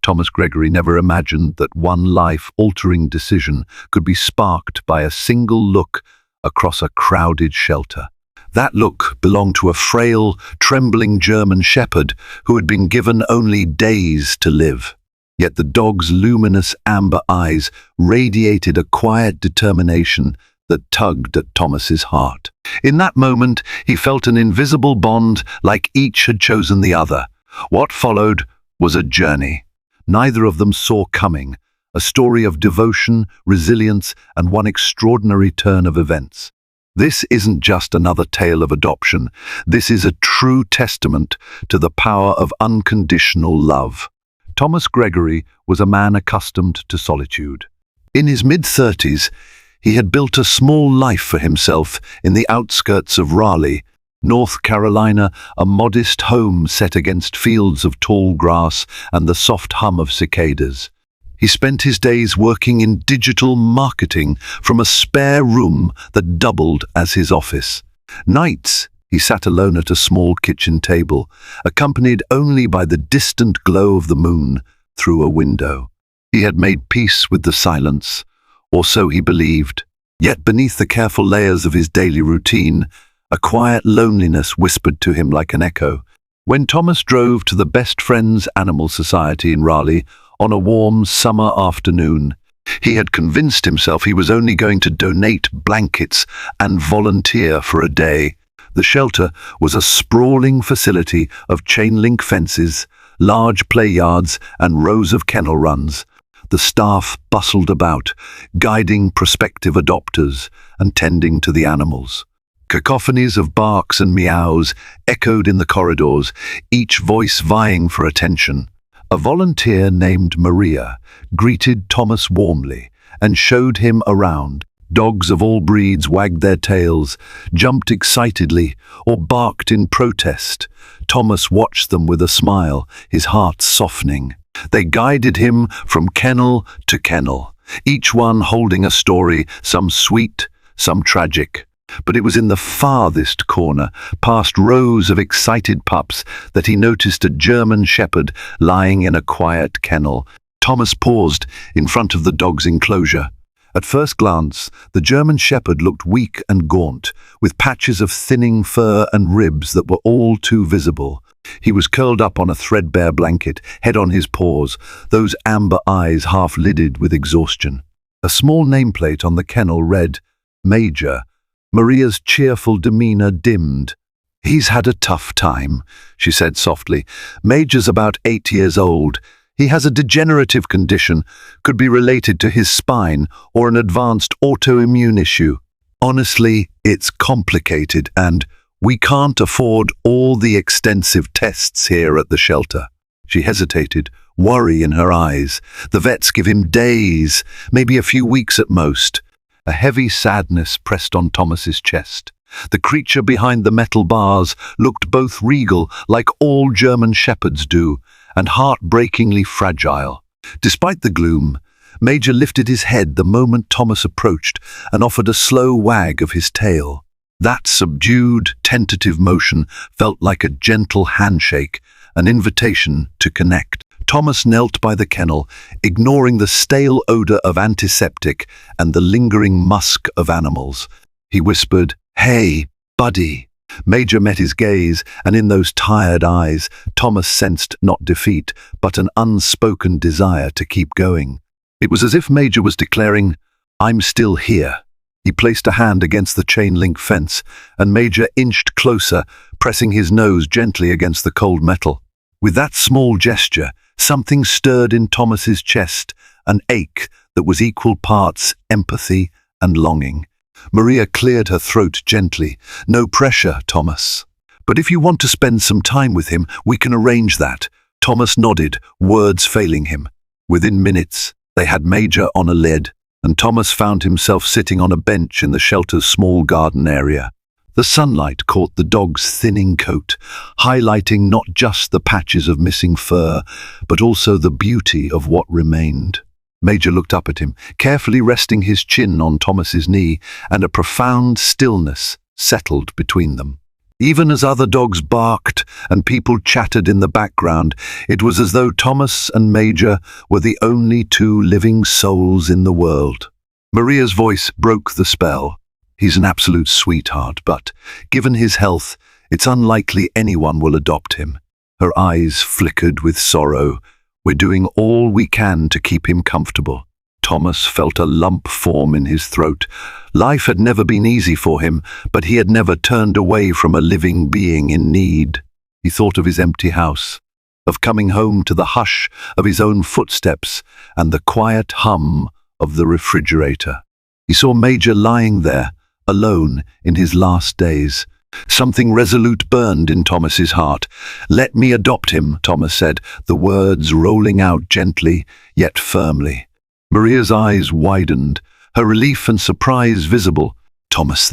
Thomas Gregory never imagined that one life-altering decision could be sparked by a single look across a crowded shelter. That look belonged to a frail, trembling German shepherd who had been given only days to live. Yet the dog's luminous amber eyes radiated a quiet determination that tugged at Thomas's heart. In that moment, he felt an invisible bond, like each had chosen the other. What followed was a journey neither of them saw coming, a story of devotion, resilience, and one extraordinary turn of events. This isn't just another tale of adoption. This is a true testament to the power of unconditional love. Thomas Gregory was a man accustomed to solitude. In his mid-30s, he had built a small life for himself in the outskirts of Raleigh, North Carolina, a modest home set against fields of tall grass and the soft hum of cicadas. He spent his days working in digital marketing from a spare room that doubled as his office. Nights, he sat alone at a small kitchen table, accompanied only by the distant glow of the moon through a window. He had made peace with the silence, or so he believed. Yet beneath the careful layers of his daily routine, a quiet loneliness whispered to him like an echo. When Thomas drove to the Best Friends Animal Society in Raleigh on a warm summer afternoon, he had convinced himself he was only going to donate blankets and volunteer for a day. The shelter was a sprawling facility of chain-link fences, large play yards, and rows of kennel runs. The staff bustled about, guiding prospective adopters and tending to the animals. Cacophonies of barks and meows echoed in the corridors, each voice vying for attention. A volunteer named Maria greeted Thomas warmly and showed him around. Dogs of all breeds wagged their tails, jumped excitedly, or barked in protest. Thomas watched them with a smile, his heart softening. They guided him from kennel to kennel, each one holding a story, some sweet, some tragic. But it was in the farthest corner, past rows of excited pups, that he noticed a German shepherd lying in a quiet kennel. Thomas paused in front of the dog's enclosure. At first glance, the German shepherd looked weak and gaunt, with patches of thinning fur and ribs that were all too visible. He was curled up on a threadbare blanket, head on his paws, those amber eyes half-lidded with exhaustion. A small nameplate on the kennel read, "Major." Maria's cheerful demeanor dimmed. "He's had a tough time," she said softly. "Major's about 8 years old. He has a degenerative condition, could be related to his spine or an advanced autoimmune issue. Honestly, it's complicated and we can't afford all the extensive tests here at the shelter." She hesitated, worry in her eyes. "The vets give him days, maybe a few weeks at most." A heavy sadness pressed on Thomas's chest. The creature behind the metal bars looked both regal, like all German shepherds do, and heartbreakingly fragile. Despite the gloom, Major lifted his head the moment Thomas approached and offered a slow wag of his tail. That subdued, tentative motion felt like a gentle handshake, an invitation to connect. Thomas knelt by the kennel, ignoring the stale odor of antiseptic and the lingering musk of animals. He whispered, "Hey, buddy." Major met his gaze, and in those tired eyes, Thomas sensed not defeat, but an unspoken desire to keep going. It was as if Major was declaring, "I'm still here." He placed a hand against the chain-link fence, and Major inched closer, pressing his nose gently against the cold metal. With that small gesture, something stirred in Thomas's chest, an ache that was equal parts empathy and longing. Maria cleared her throat gently. "No pressure, Thomas. But if you want to spend some time with him, we can arrange that." Thomas nodded, words failing him. Within minutes, they had Major on a lead, and Thomas found himself sitting on a bench in the shelter's small garden area. The sunlight caught the dog's thinning coat, highlighting not just the patches of missing fur, but also the beauty of what remained. Major looked up at him, carefully resting his chin on Thomas's knee, and a profound stillness settled between them. Even as other dogs barked and people chattered in the background, it was as though Thomas and Major were the only two living souls in the world. Maria's voice broke the spell. He's an absolute sweetheart, but, given his health, it's unlikely anyone will adopt him. Her eyes flickered with sorrow. We're doing all we can to keep him comfortable. Thomas felt a lump form in his throat. Life had never been easy for him, but he had never turned away from a living being in need. He thought of his empty house, of coming home to the hush of his own footsteps and the quiet hum of the refrigerator. He saw Major lying there, alone in his last days. Something resolute burned in Thomas's heart. "Let me adopt him," Thomas said, the words rolling out gently yet firmly. Maria's eyes widened, her relief and surprise visible. "Thomas,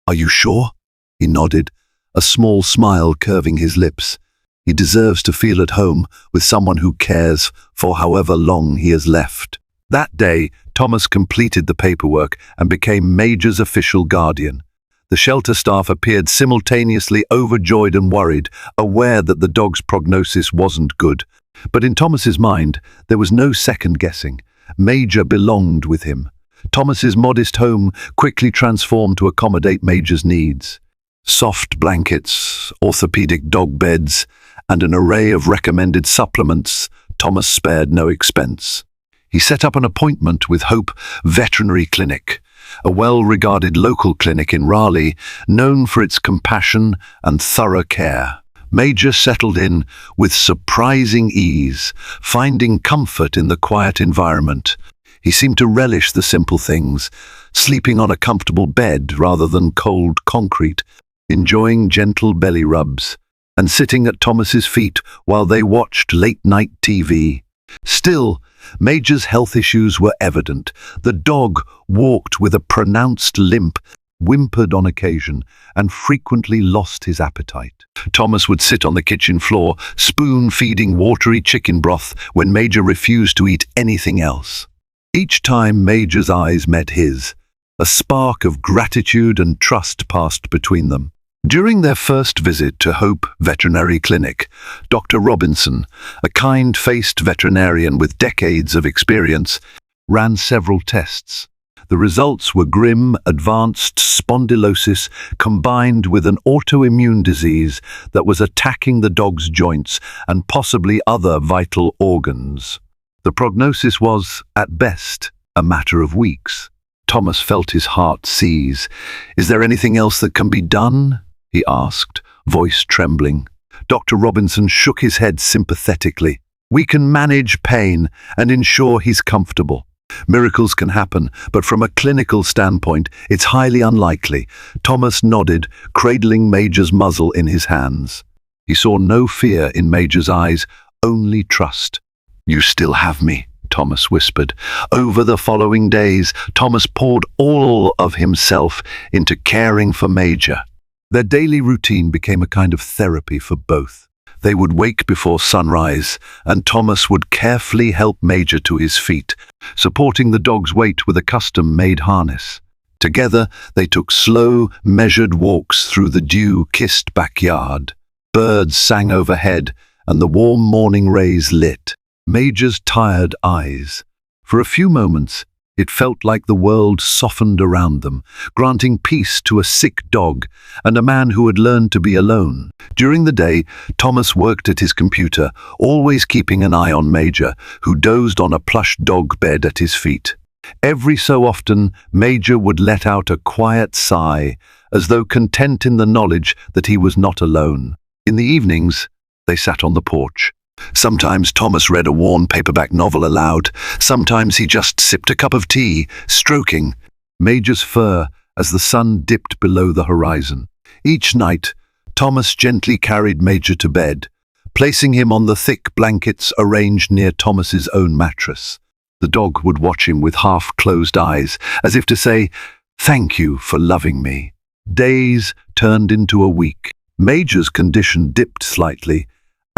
Are you sure?" He nodded, a small smile curving his lips. He deserves to feel at home with someone who cares for however long he has left. That day, Thomas completed the paperwork and became Major's official guardian. The shelter staff appeared simultaneously overjoyed and worried, aware that the dog's prognosis wasn't good. But in Thomas's mind, there was no second guessing. Major belonged with him. Thomas's modest home quickly transformed to accommodate Major's needs. Soft blankets, orthopedic dog beds, and an array of recommended supplements, Thomas spared no expense. He set up an appointment with Hope Veterinary Clinic, a well-regarded local clinic in Raleigh, known for its compassion and thorough care. Major settled in with surprising ease, finding comfort in the quiet environment. He seemed to relish the simple things, sleeping on a comfortable bed rather than cold concrete, enjoying gentle belly rubs, and sitting at Thomas's feet while they watched late-night TV. Still, Major's health issues were evident. The dog walked with a pronounced limp, whimpered on occasion, and frequently lost his appetite. Thomas would sit on the kitchen floor, spoon-feeding watery chicken broth when Major refused to eat anything else. Each time Major's eyes met his, a spark of gratitude and trust passed between them. During their first visit to Hope Veterinary Clinic, Dr. Robinson, a kind-faced veterinarian with decades of experience, ran several tests. The results were grim, advanced spondylosis combined with an autoimmune disease that was attacking the dog's joints and possibly other vital organs. The prognosis was, at best, a matter of weeks. Thomas felt his heart seize. "Is there anything else that can be done?" he asked, voice trembling. Dr. Robinson shook his head sympathetically. "We can manage pain and ensure he's comfortable. Miracles can happen, but from a clinical standpoint, it's highly unlikely." Thomas nodded, cradling Major's muzzle in his hands. He saw no fear in Major's eyes, only trust. "You still have me," Thomas whispered. Over the following days, Thomas poured all of himself into caring for Major. Their daily routine became a kind of therapy for both. They would wake before sunrise, and Thomas would carefully help Major to his feet, supporting the dog's weight with a custom-made harness. Together, they took slow, measured walks through the dew-kissed backyard. Birds sang overhead, and the warm morning rays lit Major's tired eyes. For a few moments, it felt like the world softened around them, granting peace to a sick dog and a man who had learned to be alone. During the day, Thomas worked at his computer, always keeping an eye on Major, who dozed on a plush dog bed at his feet. Every so often, Major would let out a quiet sigh, as though content in the knowledge that he was not alone. In the evenings, they sat on the porch. Sometimes Thomas read a worn paperback novel aloud. Sometimes he just sipped a cup of tea, stroking Major's fur as the sun dipped below the horizon. Each night, Thomas gently carried Major to bed, placing him on the thick blankets arranged near Thomas's own mattress. The dog would watch him with half-closed eyes, as if to say, "Thank you for loving me." Days turned into a week. Major's condition dipped slightly,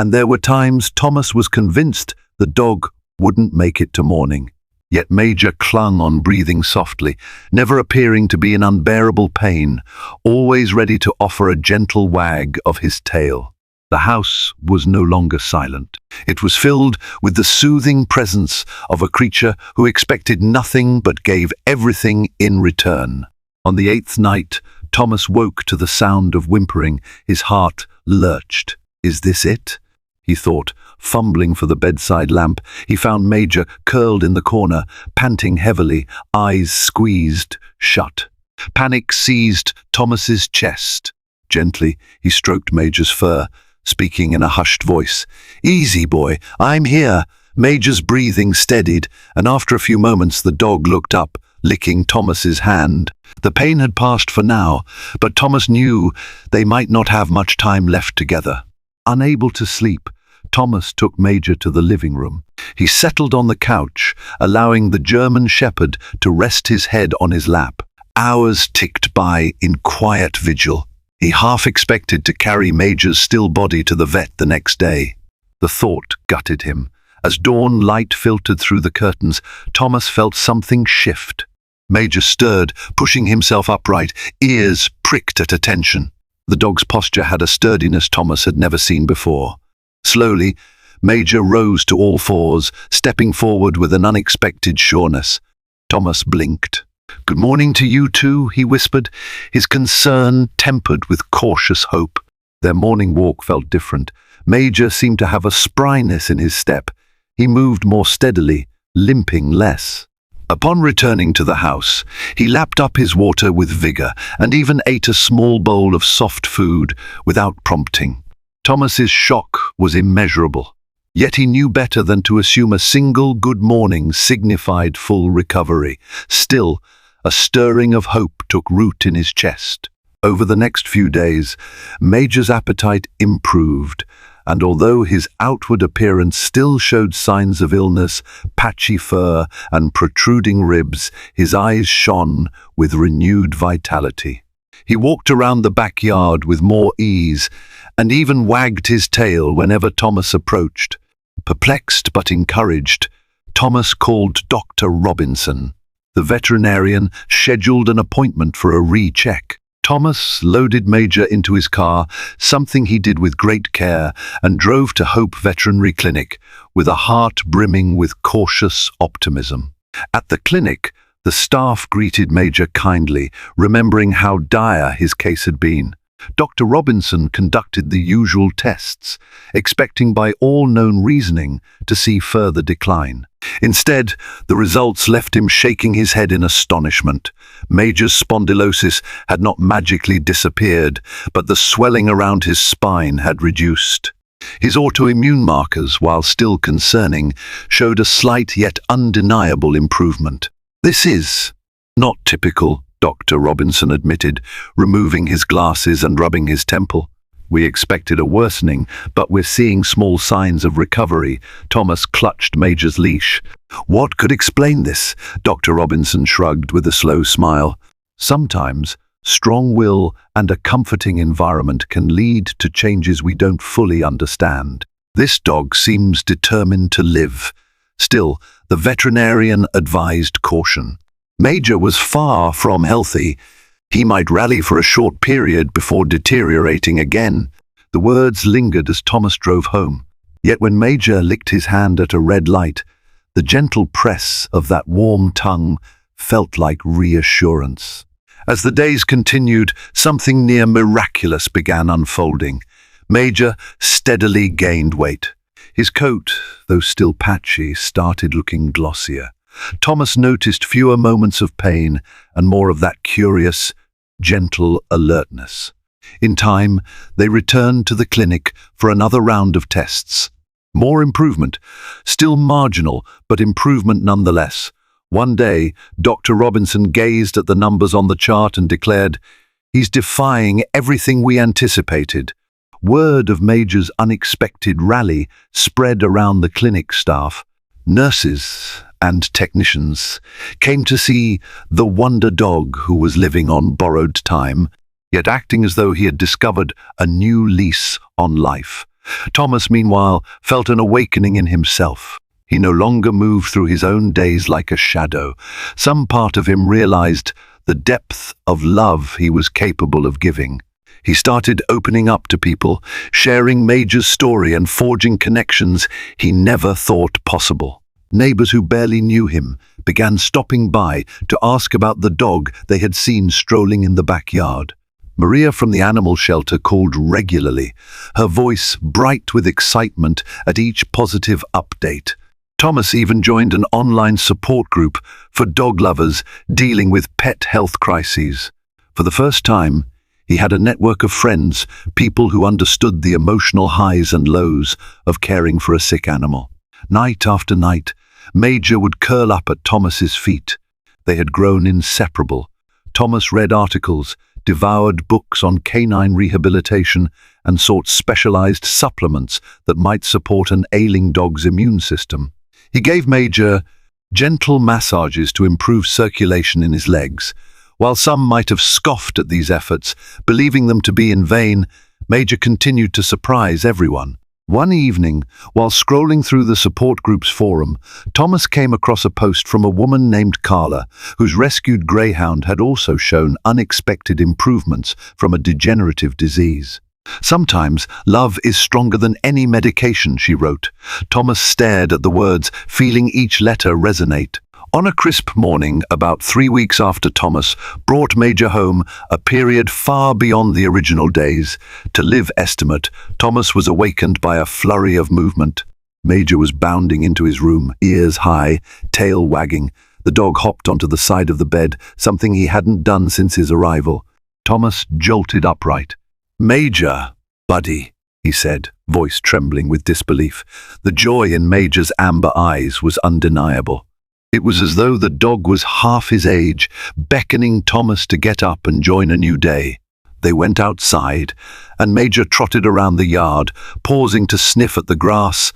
and there were times Thomas was convinced the dog wouldn't make it to morning. Yet Major clung on, breathing softly, never appearing to be in unbearable pain, always ready to offer a gentle wag of his tail. The house was no longer silent. It was filled with the soothing presence of a creature who expected nothing but gave everything in return. On the 8th night, Thomas woke to the sound of whimpering. His heart lurched. "Is this it?" he thought. Fumbling for the bedside lamp, he found Major curled in the corner, panting heavily, eyes squeezed shut. Panic seized Thomas's chest. Gently, he stroked Major's fur, speaking in a hushed voice. "Easy, boy, I'm here." Major's breathing steadied, and after a few moments the dog looked up, licking Thomas's hand. The pain had passed for now, but Thomas knew they might not have much time left together. Unable to sleep, Thomas took Major to the living room. He settled on the couch, allowing the German shepherd to rest his head on his lap. Hours ticked by in quiet vigil. He half expected to carry Major's still body to the vet the next day. The thought gutted him. As dawn light filtered through the curtains, Thomas felt something shift. Major stirred, pushing himself upright, ears pricked at attention. The dog's posture had a sturdiness Thomas had never seen before. Slowly, Major rose to all fours, stepping forward with an unexpected sureness. Thomas blinked. "Good morning to you too," he whispered, his concern tempered with cautious hope. Their morning walk felt different. Major seemed to have a spryness in his step. He moved more steadily, limping less. Upon returning to the house, he lapped up his water with vigor and even ate a small bowl of soft food without prompting. Thomas's shock was immeasurable, yet he knew better than to assume a single good morning signified full recovery. Still, a stirring of hope took root in his chest. Over the next few days, Major's appetite improved, and although his outward appearance still showed signs of illness, patchy fur and protruding ribs, his eyes shone with renewed vitality. He walked around the backyard with more ease, and even wagged his tail whenever Thomas approached. Perplexed but encouraged, Thomas called Dr. Robinson. The veterinarian scheduled an appointment for a re-check. Thomas loaded Major into his car, something he did with great care, and drove to Hope Veterinary Clinic with a heart brimming with cautious optimism. At the clinic, the staff greeted Major kindly, remembering how dire his case had been. Dr. Robinson conducted the usual tests, expecting by all known reasoning to see further decline. Instead, the results left him shaking his head in astonishment. Major's spondylosis had not magically disappeared, but the swelling around his spine had reduced. His autoimmune markers, while still concerning, showed a slight yet undeniable improvement. "This is not typical," Dr. Robinson admitted, removing his glasses and rubbing his temple. "We expected a worsening, but we're seeing small signs of recovery." Thomas clutched Major's leash. "What could explain this?" Dr. Robinson shrugged with a slow smile. "Sometimes, strong will and a comforting environment can lead to changes we don't fully understand. This dog seems determined to live." Still, the veterinarian advised caution. Major was far from healthy. He might rally for a short period before deteriorating again. The words lingered as Thomas drove home. Yet when Major licked his hand at a red light, the gentle press of that warm tongue felt like reassurance. As the days continued, something near miraculous began unfolding. Major steadily gained weight. His coat, though still patchy, started looking glossier. Thomas noticed fewer moments of pain and more of that curious, gentle alertness. In time, they returned to the clinic for another round of tests. More improvement, still marginal, but improvement nonetheless. One day, Dr. Robinson gazed at the numbers on the chart and declared, "He's defying everything we anticipated." Word of Major's unexpected rally spread around the clinic staff. Nurses and technicians came to see the wonder dog who was living on borrowed time, yet acting as though he had discovered a new lease on life. Thomas, meanwhile, felt an awakening in himself. He no longer moved through his own days like a shadow. Some part of him realized the depth of love he was capable of giving. He started opening up to people, sharing Major's story and forging connections he never thought possible. Neighbors who barely knew him began stopping by to ask about the dog they had seen strolling in the backyard. Maria from the animal shelter called regularly, her voice bright with excitement at each positive update. Thomas even joined an online support group for dog lovers dealing with pet health crises. For the first time, he had a network of friends, people who understood the emotional highs and lows of caring for a sick animal. Night after night, Major would curl up at Thomas's feet. They had grown inseparable. Thomas read articles, devoured books on canine rehabilitation, and sought specialized supplements that might support an ailing dog's immune system. He gave Major gentle massages to improve circulation in his legs. While some might have scoffed at these efforts, believing them to be in vain, Major continued to surprise everyone. One evening, while scrolling through the support group's forum, Thomas came across a post from a woman named Carla, whose rescued greyhound had also shown unexpected improvements from a degenerative disease. "Sometimes love is stronger than any medication," she wrote. Thomas stared at the words, feeling each letter resonate. On a crisp morning, about 3 weeks after Thomas brought Major home, a period far beyond the original days to live estimate, Thomas was awakened by a flurry of movement. Major was bounding into his room, ears high, tail wagging. The dog hopped onto the side of the bed, something he hadn't done since his arrival. Thomas jolted upright. "Major, buddy," he said, voice trembling with disbelief. The joy in Major's amber eyes was undeniable. It was as though the dog was half his age, beckoning Thomas to get up and join a new day. They went outside, and Major trotted around the yard, pausing to sniff at the grass,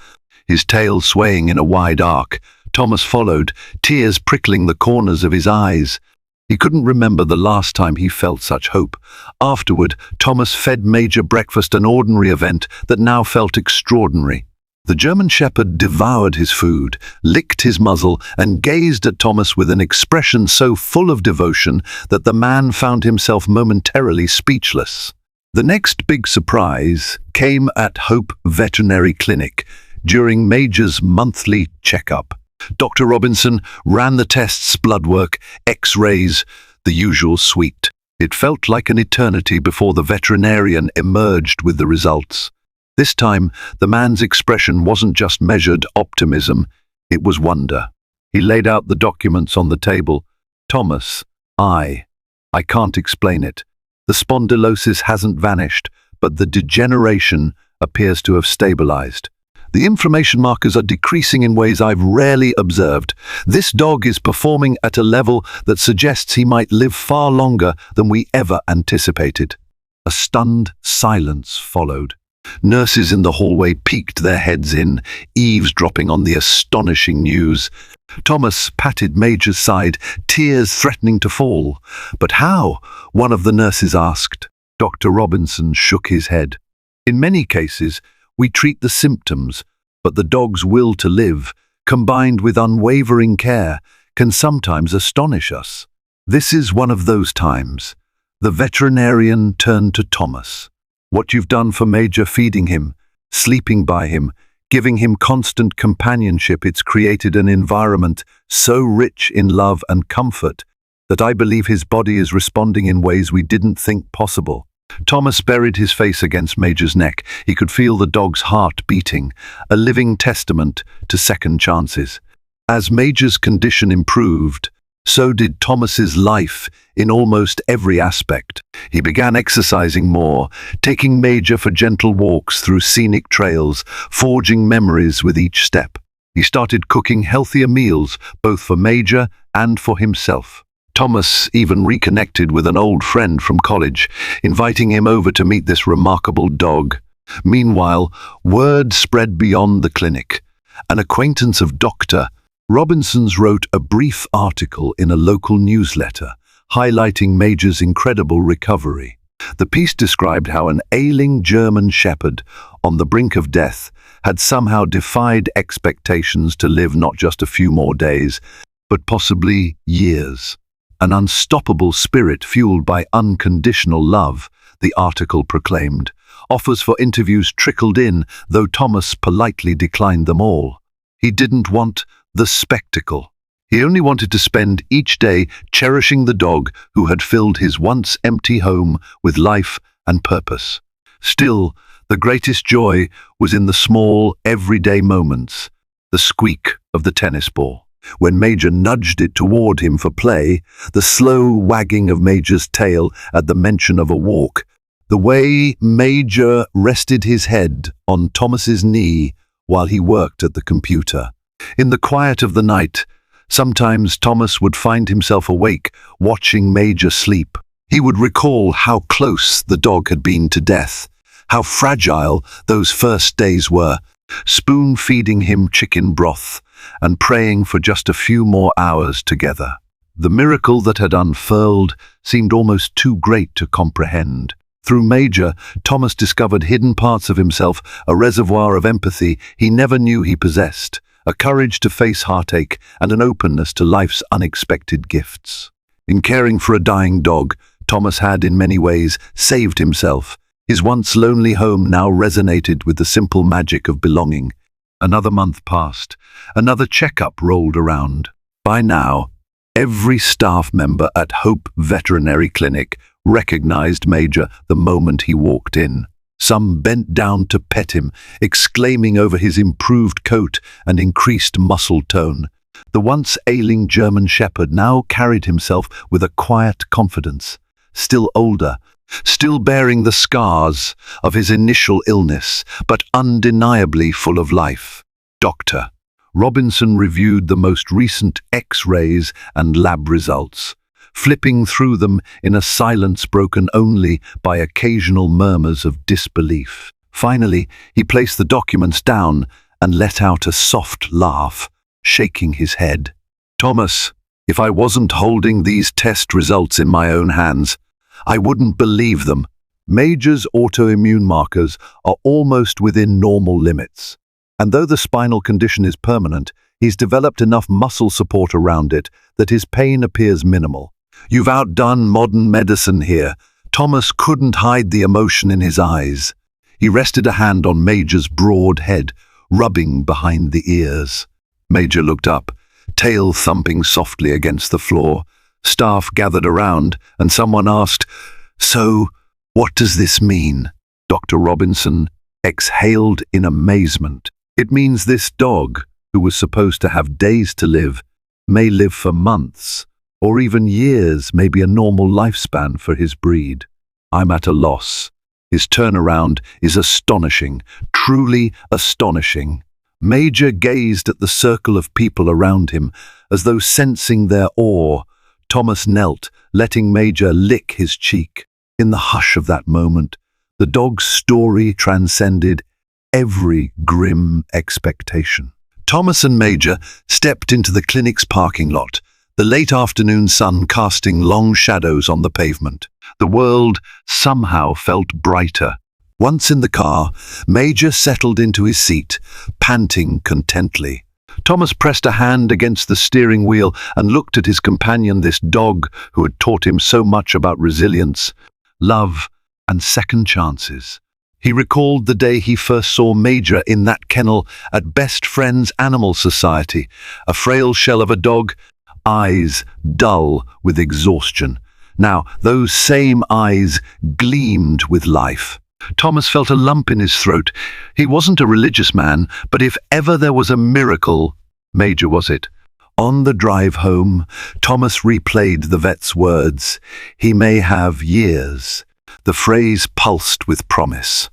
his tail swaying in a wide arc. Thomas followed, tears prickling the corners of his eyes. He couldn't remember the last time he felt such hope. Afterward, Thomas fed Major breakfast, an ordinary event that now felt extraordinary. The German Shepherd devoured his food, licked his muzzle, and gazed at Thomas with an expression so full of devotion that the man found himself momentarily speechless. The next big surprise came at Hope Veterinary Clinic during Major's monthly checkup. Dr. Robinson ran the tests, blood work, X-rays, the usual suite. It felt like an eternity before the veterinarian emerged with the results. This time, the man's expression wasn't just measured optimism, it was wonder. He laid out the documents on the table. "Thomas, I can't explain it. The spondylosis hasn't vanished, but the degeneration appears to have stabilized. The inflammation markers are decreasing in ways I've rarely observed. This dog is performing at a level that suggests he might live far longer than we ever anticipated." A stunned silence followed. Nurses in the hallway peeked their heads in, eavesdropping on the astonishing news. Thomas patted Major's side, tears threatening to fall. "But how?" one of the nurses asked. Dr. Robinson shook his head. "In many cases, we treat the symptoms, but the dog's will to live, combined with unwavering care, can sometimes astonish us. This is one of those times." The veterinarian turned to Thomas. "What you've done for Major, feeding him, sleeping by him, giving him constant companionship, it's created an environment so rich in love and comfort that I believe his body is responding in ways we didn't think possible." Thomas buried his face against Major's neck. He could feel the dog's heart beating, a living testament to second chances. As Major's condition improved, so did Thomas's life in almost every aspect. He began exercising more, taking Major for gentle walks through scenic trails, forging memories with each step. He started cooking healthier meals, both for Major and for himself. Thomas even reconnected with an old friend from college, inviting him over to meet this remarkable dog. Meanwhile, word spread beyond the clinic. An acquaintance of Dr. Robinson's wrote a brief article in a local newsletter, highlighting Major's incredible recovery. The piece described how an ailing German Shepherd on the brink of death had somehow defied expectations to live not just a few more days, but possibly years. An unstoppable spirit fueled by unconditional love, the article proclaimed. Offers for interviews trickled in, though Thomas politely declined them all. He didn't want the spectacle. He only wanted to spend each day cherishing the dog who had filled his once empty home with life and purpose. Still, the greatest joy was in the small, everyday moments. The squeak of the tennis ball. When Major nudged it toward him for play, the slow wagging of Major's tail at the mention of a walk, the way Major rested his head on Thomas's knee while he worked at the computer. In the quiet of the night, sometimes Thomas would find himself awake, watching Major sleep. He would recall how close the dog had been to death, how fragile those first days were, spoon-feeding him chicken broth and praying for just a few more hours together. The miracle that had unfurled seemed almost too great to comprehend. Through Major, Thomas discovered hidden parts of himself, a reservoir of empathy he never knew he possessed, a courage to face heartache and an openness to life's unexpected gifts. In caring for a dying dog, Thomas had in many ways saved himself. His once lonely home now resonated with the simple magic of belonging. Another month passed. Another checkup rolled around. By now, every staff member at Hope Veterinary Clinic recognized Major the moment he walked in. Some bent down to pet him, exclaiming over his improved coat and increased muscle tone. The once ailing German Shepherd now carried himself with a quiet confidence. Still older, still bearing the scars of his initial illness, but undeniably full of life. Dr. Robinson reviewed the most recent X-rays and lab results, flipping through them in a silence broken only by occasional murmurs of disbelief. Finally, he placed the documents down and let out a soft laugh, shaking his head. "Thomas, if I wasn't holding these test results in my own hands, I wouldn't believe them. Major's autoimmune markers are almost within normal limits. And though the spinal condition is permanent, he's developed enough muscle support around it that his pain appears minimal. You've outdone modern medicine here." Thomas couldn't hide the emotion in his eyes. He rested a hand on Major's broad head, rubbing behind the ears. Major looked up, tail thumping softly against the floor. Staff gathered around, and someone asked, "So, what does this mean?" Dr. Robinson exhaled in amazement. "It means this dog, who was supposed to have days to live, may live for months, or even years may be a normal lifespan for his breed. I'm at a loss. His turnaround is astonishing, truly astonishing." Major gazed at the circle of people around him, as though sensing their awe. Thomas knelt, letting Major lick his cheek. In the hush of that moment, the dog's story transcended every grim expectation. Thomas and Major stepped into the clinic's parking lot, the late afternoon sun casting long shadows on the pavement. The world somehow felt brighter. Once in the car, Major settled into his seat, panting contently. Thomas pressed a hand against the steering wheel and looked at his companion, this dog who had taught him so much about resilience, love, and second chances. He recalled the day he first saw Major in that kennel at Best Friends Animal Society, a frail shell of a dog, eyes dull with exhaustion. Now, those same eyes gleamed with life. Thomas felt a lump in his throat. He wasn't a religious man, but if ever there was a miracle, Major was it. On the drive home, Thomas replayed the vet's words. "He may have years." The phrase pulsed with promise.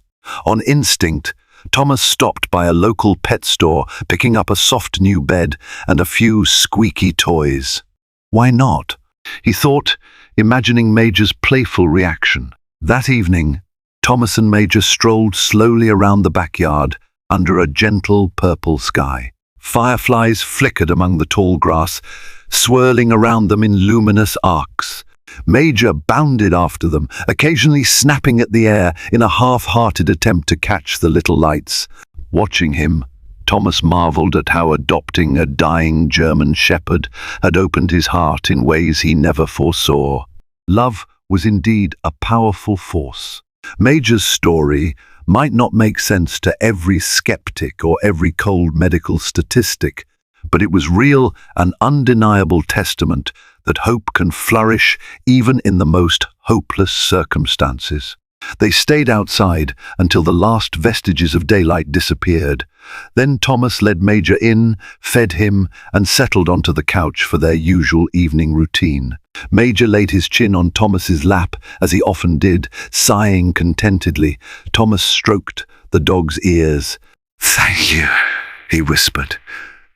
On instinct, Thomas stopped by a local pet store, picking up a soft new bed and a few squeaky toys. Why not? He thought, imagining Major's playful reaction. That evening, Thomas and Major strolled slowly around the backyard under a gentle purple sky. Fireflies flickered among the tall grass, swirling around them in luminous arcs. Major bounded after them, occasionally snapping at the air in a half-hearted attempt to catch the little lights. Watching him, Thomas marveled at how adopting a dying German shepherd had opened his heart in ways he never foresaw. Love was indeed a powerful force. Major's story might not make sense to every skeptic or every cold medical statistic, but it was real and undeniable testament that hope can flourish even in the most hopeless circumstances. They stayed outside until the last vestiges of daylight disappeared. Then Thomas led Major in, fed him, and settled onto the couch for their usual evening routine. Major laid his chin on Thomas's lap, as he often did, sighing contentedly. Thomas stroked the dog's ears. "Thank you," he whispered,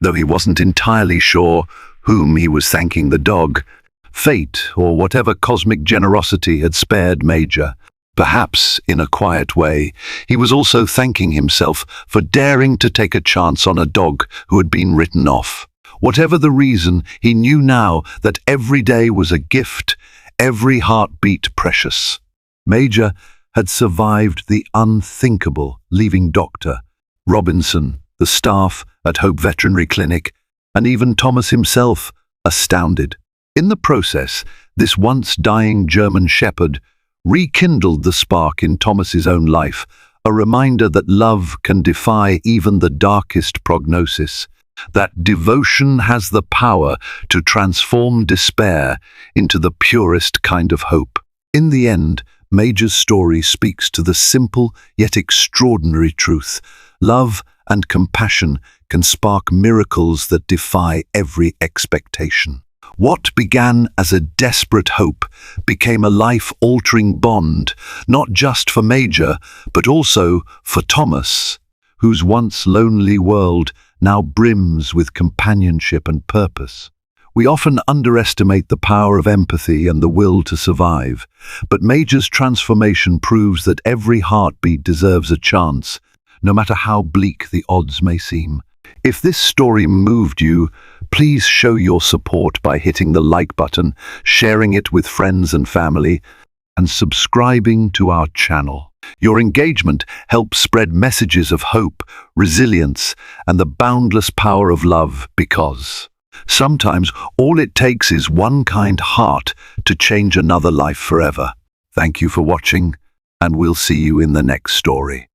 though he wasn't entirely sure whom he was thanking the dog. Fate, or whatever cosmic generosity, had spared Major. Perhaps, in a quiet way, he was also thanking himself for daring to take a chance on a dog who had been written off. Whatever the reason, he knew now that every day was a gift, every heartbeat precious. Major had survived the unthinkable, leaving Dr. Robinson, the staff at Hope Veterinary Clinic, and even Thomas himself astounded. In the process, this once dying German shepherd rekindled the spark in Thomas's own life, a reminder that love can defy even the darkest prognosis, that devotion has the power to transform despair into the purest kind of hope. In the end, Major's story speaks to the simple yet extraordinary truth. Love and compassion can spark miracles that defy every expectation. What began as a desperate hope became a life-altering bond, not just for Major, but also for Thomas, whose once lonely world now brims with companionship and purpose. We often underestimate the power of empathy and the will to survive, but Major's transformation proves that every heartbeat deserves a chance, no matter how bleak the odds may seem. If this story moved you, please show your support by hitting the like button, sharing it with friends and family, and subscribing to our channel. Your engagement helps spread messages of hope, resilience, and the boundless power of love, because sometimes all it takes is one kind heart to change another life forever. Thank you for watching, and we'll see you in the next story.